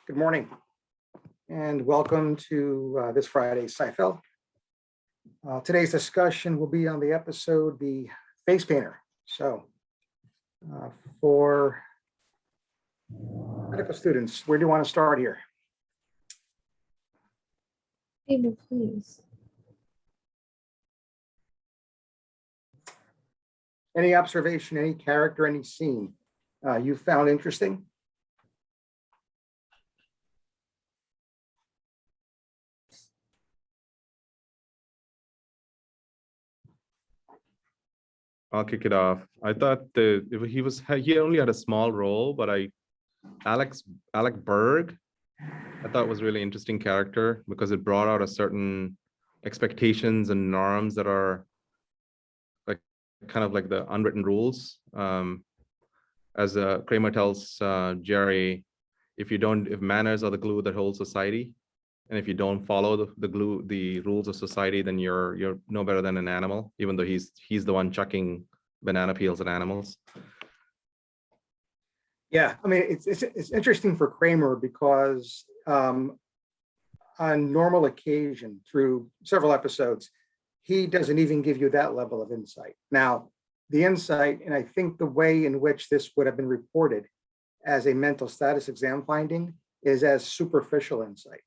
Good morning, and welcome to this Friday's Psyfeld. Today's discussion will be on the episode, The Face Painter. So, for medical students, where do you want to start here? Table, please. Any observation, any character, any scene you found interesting? I'll kick it off. I thought he only had a small role, but Alec Berg, I thought was really interesting character because it brought out a certain expectations and norms that are like kind of like the unwritten rules. As Kramer tells Jerry, if manners are the glue that holds society, and if you don't follow the rules of society, then you're no better than an animal, even though he's the one chucking banana peels at animals. Yeah, I mean, it's interesting for Kramer because on normal occasion, through several episodes, he doesn't even give you that level of insight. Now, the insight, and I think the way in which this would have been reported as a mental status exam finding is as superficial insight.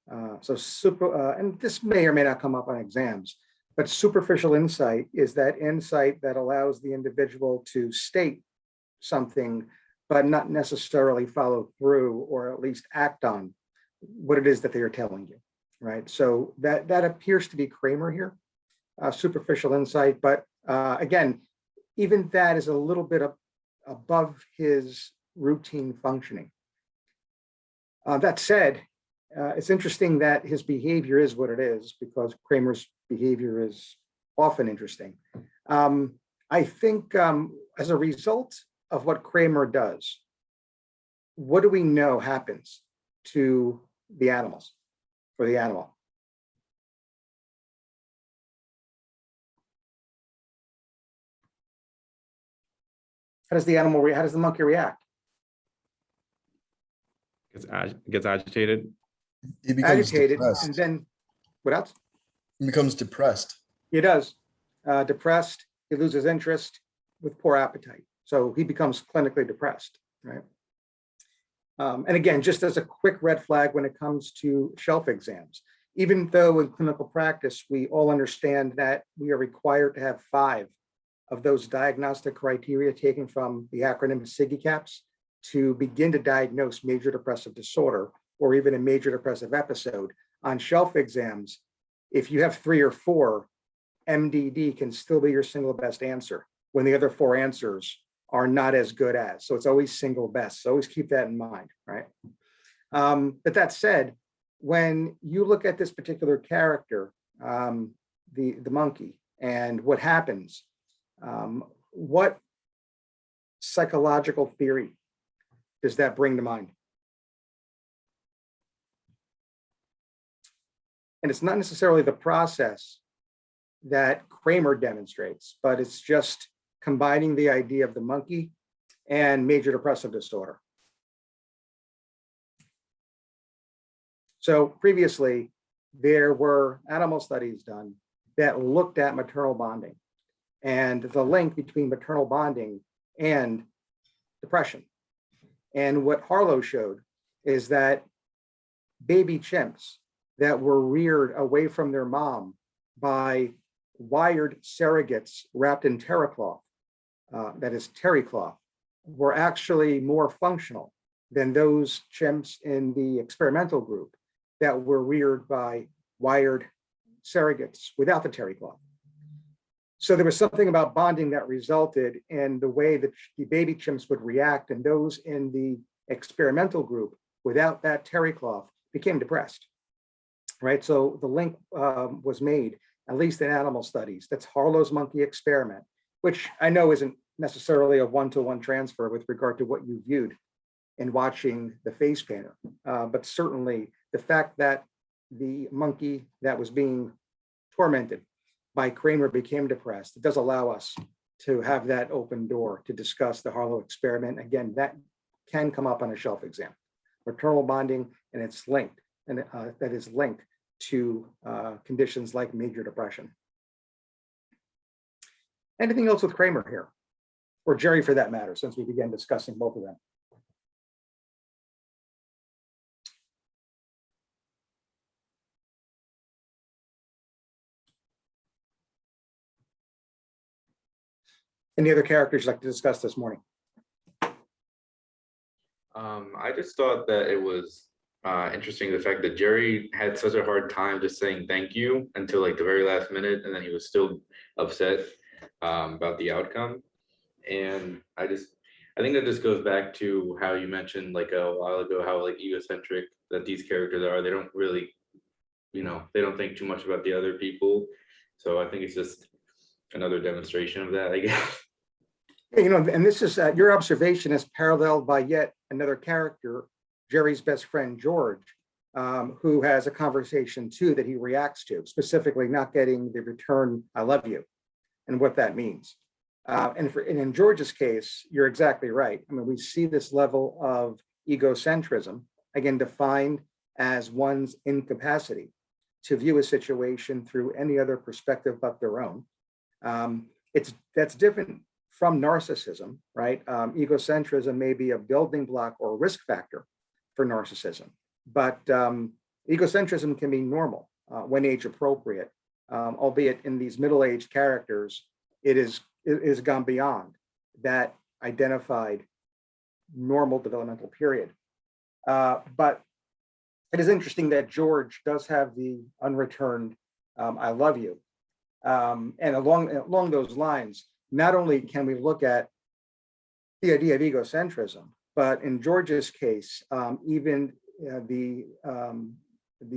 And this may or may not come up on exams, but superficial insight is that insight that allows the individual to state something, but not necessarily follow through or at least act on what it is that they are telling you, right? So that appears to be Kramer here, superficial insight, but again, even that is a little bit above his routine functioning. That said, it's interesting that his behavior is what it is because Kramer's behavior is often interesting. I think as a result of what Kramer does, what do we know happens to the animals or the animal? How does the monkey react? Gets agitated. He becomes Agitated, depressed. and then what else? He becomes depressed. He does. Depressed, he loses interest with poor appetite. So he becomes clinically depressed, right? And again, just as a quick red flag when it comes to shelf exams, even though in clinical practice, we all understand that we are required to have 5 of those diagnostic criteria taken from the acronym SIGI-CAPS to begin to diagnose major depressive disorder or even a major depressive episode. On shelf exams, if you have 3 or 4, MDD can still be your single best answer when the other 4 answers are not as good as. So it's always single best. So always keep that in mind, right? But that said, when you look at this particular character, the monkey, and what happens, what psychological theory does that bring to mind? And it's not necessarily the process that Kramer demonstrates, but it's just combining the idea of the monkey and major depressive disorder. So previously, there were animal studies done that looked at maternal bonding and the link between maternal bonding and depression. And what Harlow showed is that baby chimps that were reared away from their mom by wired surrogates wrapped in terry cloth, were actually more functional than those chimps in the experimental group that were reared by wired surrogates without the terry cloth. So there was something about bonding that resulted in the way that the baby chimps would react, and those in the experimental group without that terry cloth became depressed, right? So the link was made, at least in animal studies. That's Harlow's monkey experiment, which I know isn't necessarily a one-to-one transfer with regard to what you viewed in watching The Face Painter, but certainly the fact that the monkey that was being tormented by Kramer became depressed, it does allow us to have that open door to discuss the Harlow experiment. Again, that can come up on a shelf exam. maternal bonding, and it's linked, and that is linked to conditions like major depression. Anything else with Kramer here? Or Jerry for that matter, since we began discussing both of them. Any other characters you'd like to discuss this morning? I just thought that it was interesting the fact that Jerry had such a hard time just saying thank you until like the very last minute, and then he was still upset about the outcome. And I think that this goes back to how you mentioned like a while ago how like egocentric that these characters are. They don't really, they don't think too much about the other people. So I think it's just another demonstration of that, I guess. And this is your observation is paralleled by yet another character, Jerry's best friend, George, who has a conversation too that he reacts to, specifically not getting the return, I love you, and what that means. And in George's case, you're exactly right. I mean, we see this level of egocentrism, again, defined as one's incapacity to view a situation through any other perspective but their own. That's different from narcissism, right? Egocentrism may be a building block or risk factor for narcissism, but egocentrism can be normal when age appropriate, albeit in these middle-aged characters, it is gone beyond that identified normal developmental period. But it is interesting that George does have the unreturned I love you. And along those lines, not only can we look at the idea of egocentrism, but in George's case, even the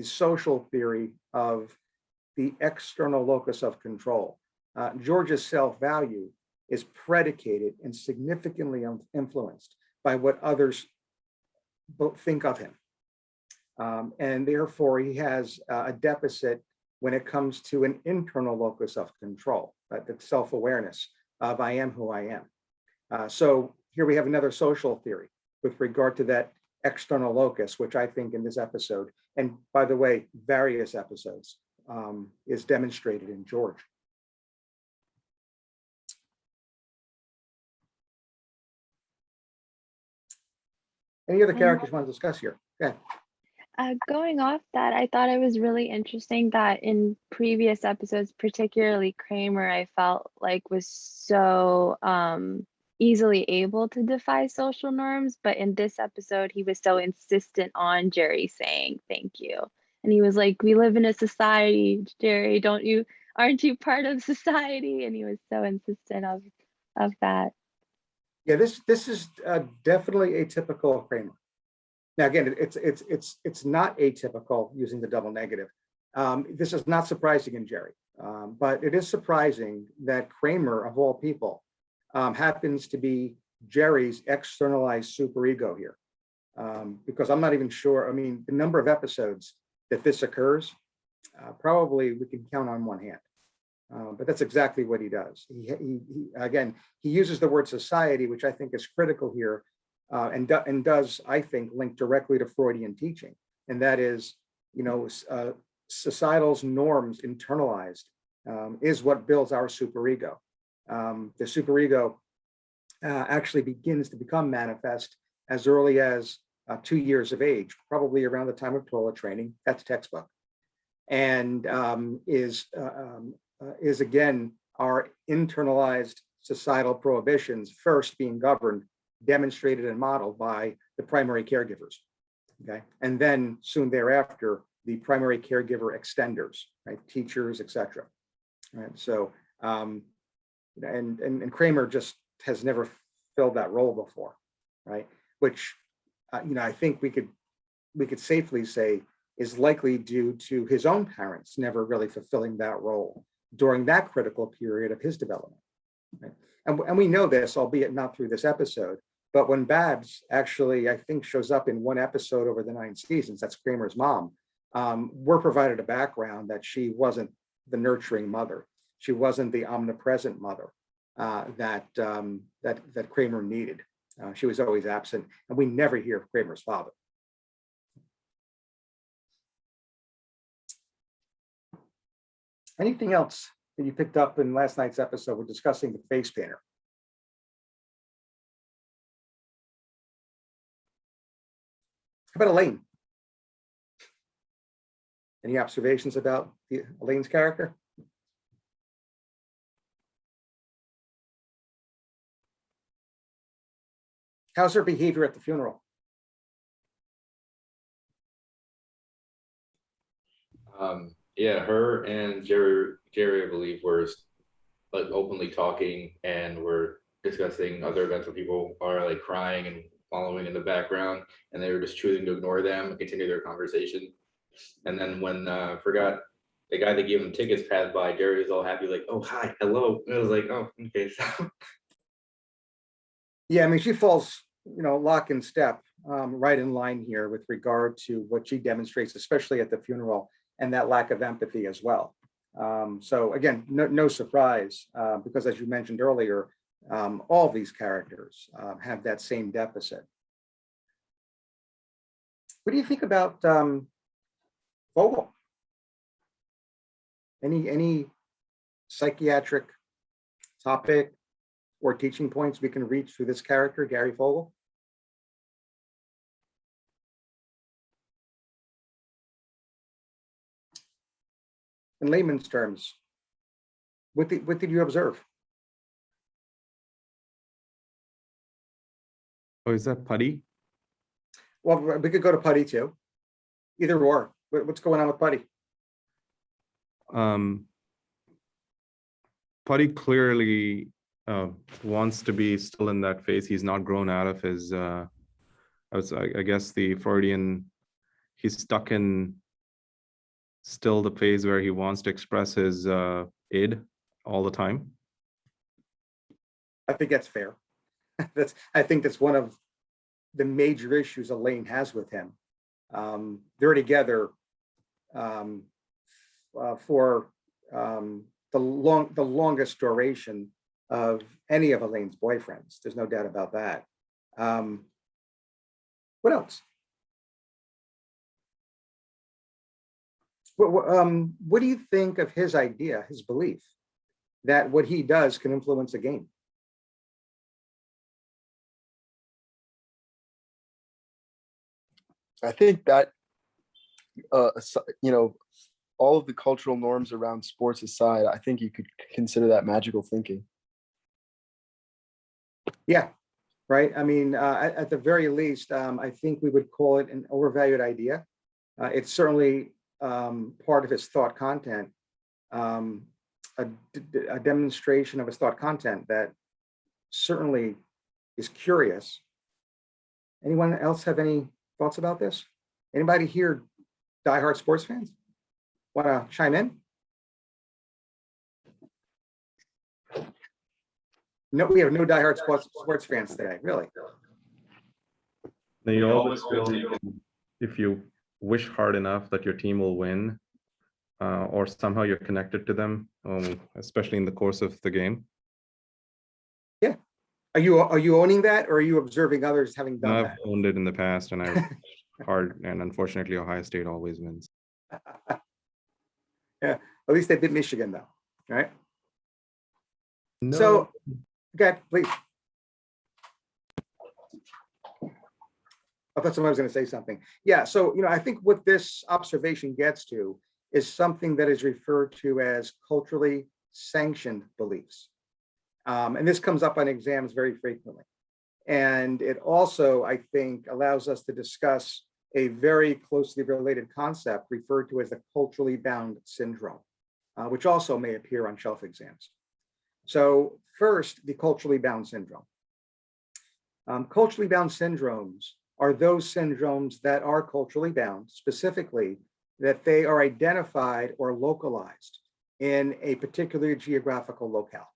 social theory of the external locus of control. George's self-value is predicated and significantly influenced by what others think of him. And therefore, he has a deficit when it comes to an internal locus of control, the self-awareness of I am who I am. So here we have another social theory with regard to that external locus, which I think in this episode, and by the way, various episodes, is demonstrated in George. Any other characters you want to discuss here? Yeah. Going off that, I thought it was really interesting that in previous episodes, particularly Kramer, I felt like was so easily able to defy social norms. But in this episode, he was so insistent on Jerry saying thank you. And he was like, we live in a society, Jerry, aren't you part of society? And he was so insistent of that. Yeah, this is definitely atypical of Kramer. Now, again, it's not atypical using the double negative. This is not surprising in Jerry, but it is surprising that Kramer, of all people, happens to be Jerry's externalized superego here, because I'm not even sure. I mean, the number of episodes that this occurs, probably we can count on one hand. But that's exactly what he does. He uses the word society, which I think is critical here. And does, I think, link directly to Freudian teaching. And that is, societal's norms internalized is what builds our superego. The superego actually begins to become manifest as early as 2 years of age, probably around the time of toilet training. That's textbook. And is again, our internalized societal prohibitions first being governed, demonstrated and modeled by the primary caregivers, okay? And then soon thereafter, the primary caregiver extenders, right? Teachers, etc. Right, so, and Kramer just has never filled that role before, right? Which, I think we could safely say is likely due to his own parents never really fulfilling that role during that critical period of his development, right? And we know this, albeit not through this episode, but when Babs actually, I think, shows up in one episode over the 9 seasons, that's Kramer's mom, we're provided a background that she wasn't the nurturing mother. She wasn't the omnipresent mother that Kramer needed. She was always absent, and we never hear of Kramer's father. Anything else that you picked up in last night's episode? We're discussing the face painter. How about Elaine? Any observations about Elaine's character? How's her behavior at the funeral? Yeah, her and Jerry, I believe, were like openly talking, and were discussing other events where people are like crying and following in the background, and they were just choosing to ignore them and continue their conversation. And then when forgot the guy that gave him tickets passed by, Jerry was all happy, like, "Oh, hi, hello." And I was like, "Oh, okay." So Yeah, I mean, she falls, lock and step, right in line here with regard to what she demonstrates, especially at the funeral, and that lack of empathy as well. So again, no surprise, because as you mentioned earlier, all these characters have that same deficit. What do you think about Vogel? Any psychiatric topic or teaching points we can reach through this character, Gary Vogel? In layman's terms, what did you observe? Oh, is that Putty? Well, we could go to Putty too. Either or. What's going on with Putty? Putty clearly wants to be still in that phase. He's not grown out of his, I guess the Freudian, he's stuck in still the phase where he wants to express his id all the time. I think that's fair. I think that's one of the major issues Elaine has with him. They're together for the longest duration of any of Elaine's boyfriends. There's no doubt about that. What else? What do you think of his idea, his belief that what he does can influence a game? I think that, all of the cultural norms around sports aside, I think you could consider that magical thinking. Yeah, right. I mean, at the very least, I think we would call it an overvalued idea. It's certainly part of his thought content, a demonstration of his thought content that certainly is curious. Anyone else have any thoughts about this? Anybody here diehard sports fans? Want to chime in? No, we have no diehard sports fans today, really. Now, you always feel if you wish hard enough that your team will win, or somehow you're connected to them, especially in the course of the game. Yeah. Are you owning that, or are you observing others having done I've that? owned it in the past, and I've hard, and unfortunately, Ohio State always wins. Yeah, at least they beat Michigan, though, right? No. So, okay, please. I thought somebody was going to say something. Yeah, so, I think what this observation gets to is something that is referred to as culturally sanctioned beliefs. And this comes up on exams very frequently. And it also, I think, allows us to discuss a very closely related concept referred to as the culturally bound syndrome, which also may appear on shelf exams. So first, the culturally bound syndrome. Culturally bound syndromes are those syndromes that are culturally bound, specifically that they are identified or localized in a particular geographical locale.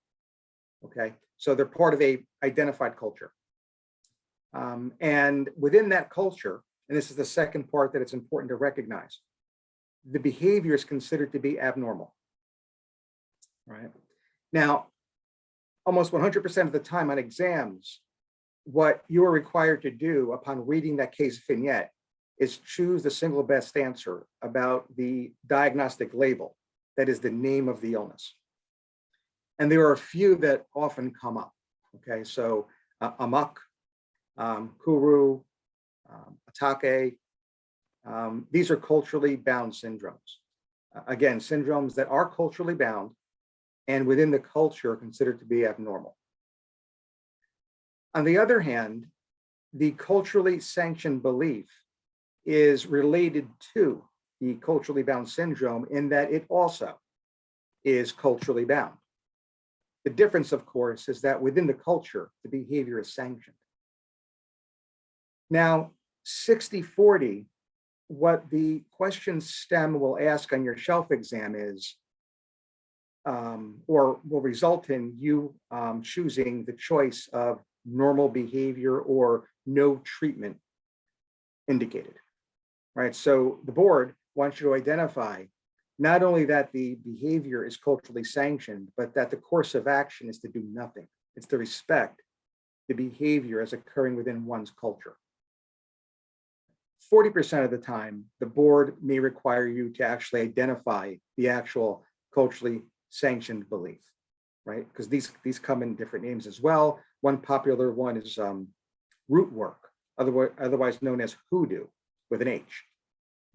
Okay, so they're part of a identified culture. And within that culture, and this is the second part that it's important to recognize, the behavior is considered to be abnormal. Right? Now, almost 100% of the time on exams, what you are required to do upon reading that case vignette is choose the single best answer about the diagnostic label That is the name of the illness. And there are a few that often come up. Okay, so amok, kuru, atake, these are culturally bound syndromes. Again, syndromes that are culturally bound and within the culture considered to be abnormal. On the other hand, the culturally sanctioned belief is related to the culturally bound syndrome in that it also is culturally bound. The difference, of course, is that within the culture, the behavior is sanctioned. Now, 60-40, what the question STEM will ask on your shelf exam is, or will result in you choosing the choice of normal behavior or no treatment indicated, right? So the board wants you to identify not only that the behavior is culturally sanctioned, but that the course of action is to do nothing. It's to respect the behavior as occurring within one's culture. 40% of the time, the board may require you to actually identify the actual culturally sanctioned belief, right? Because these come in different names as well. One popular one is root work, otherwise known as hoodoo with an H,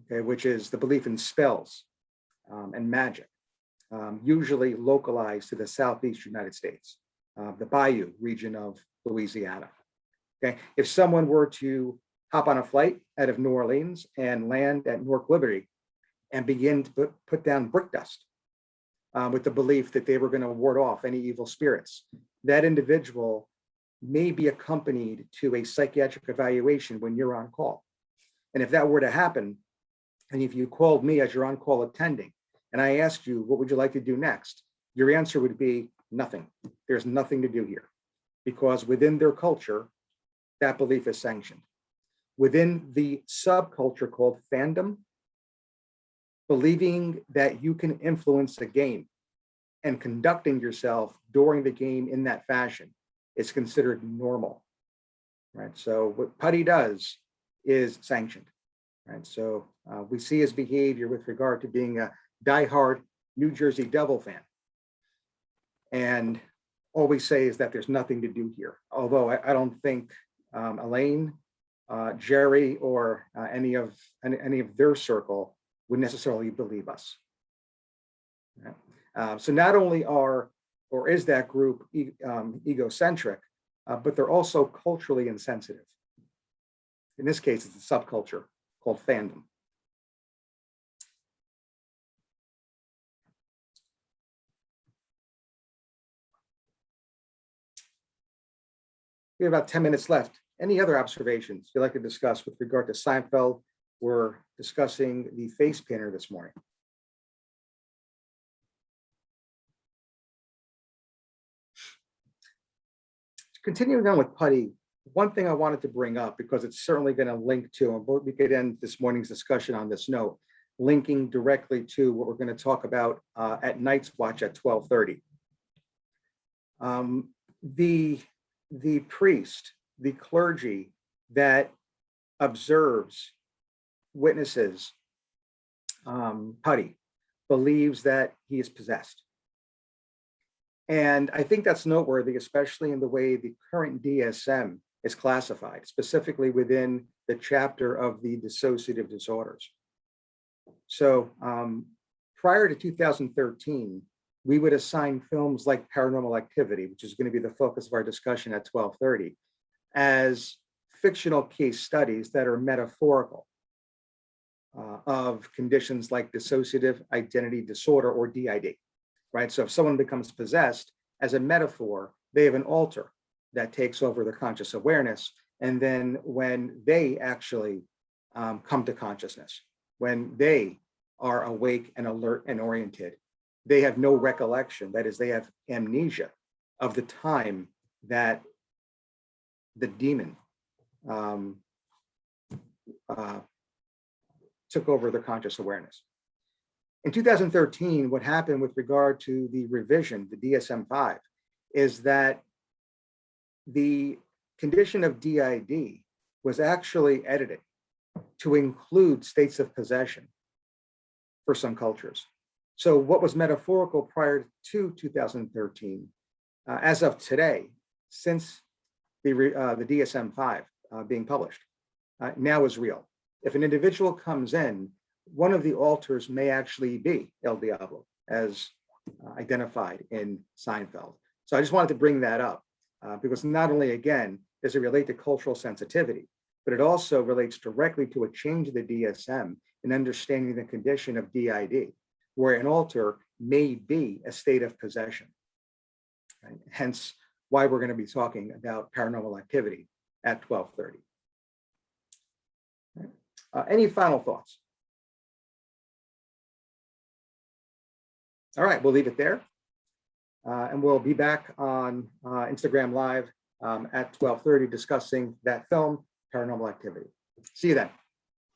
okay, which is the belief in spells and magic, usually localized to the Southeast United States, the Bayou region of Louisiana. Okay, if someone were to hop on a flight out of New Orleans and land at Newark Liberty and begin to put down brick dust with the belief that they were going to ward off any evil spirits, that individual may be accompanied to a psychiatric evaluation when you're on call. And if that were to happen, and if you called me as your on-call attending, and I asked you, what would you like to do next? Your answer would be nothing. There's nothing to do here, because within their culture, that belief is sanctioned. Within the subculture called fandom, believing that you can influence a game and conducting yourself during the game in that fashion is considered normal, right? So what Putty does is sanctioned, right? So we see his behavior with regard to being a diehard New Jersey Devil fan. And all we say is that there's nothing to do here. Although I don't think Elaine, Jerry, or any of their circle would necessarily believe us. Right? So not only is that group egocentric, but they're also culturally insensitive. In this case, it's a subculture called fandom. We have about 10 minutes left. Any other observations you'd like to discuss with regard to Psyfeld? We're discussing the face painter this morning. Continuing on with Putty, one thing I wanted to bring up, because it's certainly going to link to, and we could end this morning's discussion on this note, linking directly to what we're going to talk about at Night's Watch at 12:30. The priest, the clergy that observes, witnesses Putty, believes that he is possessed. And I think that's noteworthy, especially in the way the current DSM is classified, specifically within the chapter of the dissociative disorders. So prior to 2013, we would assign films like Paranormal Activity, which is going to be the focus of our discussion at 12:30, as fictional case studies that are metaphorical of conditions like dissociative identity disorder, or DID, right? So if someone becomes possessed, as a metaphor, they have an alter that takes over their conscious awareness. And then when they actually come to consciousness, when they are awake and alert and oriented, they have no recollection. That is, they have amnesia of the time that the demon took over their conscious awareness. In 2013, what happened with regard to the revision, the DSM-5, is that the condition of DID was actually edited to include states of possession for some cultures. So what was metaphorical prior to 2013, as of today, since the DSM-5 being published, now is real. If an individual comes in, one of the alters may actually be El Diablo, as identified in Seinfeld. So I just wanted to bring that up because not only, again, does it relate to cultural sensitivity, but it also relates directly to a change of the DSM in understanding the condition of DID, where an alter may be a state of possession. Right? Hence why we're going to be talking about paranormal activity at 12:30. Right? Any final thoughts? All right, we'll leave it there. And we'll be back on Instagram Live at 12:30 discussing that film, Paranormal Activity. See you then.